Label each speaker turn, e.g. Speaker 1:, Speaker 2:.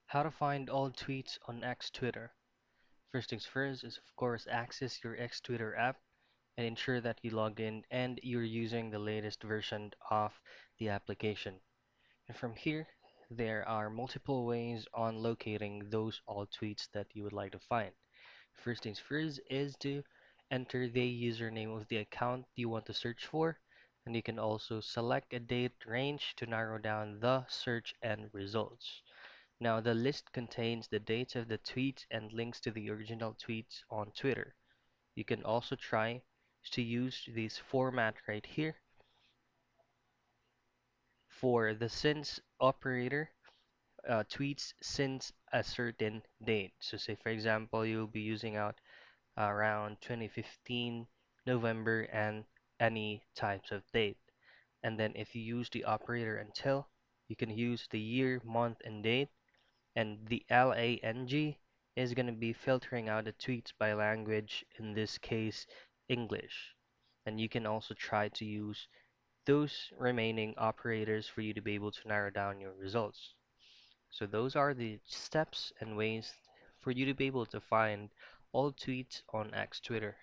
Speaker 1: How to find old tweets on X Twitter. First things first is of course access your X Twitter app and ensure that you log in and you're using the latest version of the application. And from here, there are multiple ways on locating those old tweets that you would like to find. First things first is to enter the username of the account you want to search for, and you can also select a date range to narrow down the search end results. Now, the list contains the dates of the tweets and links to the original tweets on Twitter. You can also try to use this format right here for the since operator tweets since a certain date. So, say for example, you'll be using out around 2015 November and any types of date. And then if you use the operator until, you can use the year, month, and date. And the LANG is going to be filtering out the tweets by language, in this case, English. And you can also try to use those remaining operators for you to be able to narrow down your results. So those are the steps and ways for you to be able to find all tweets on X Twitter.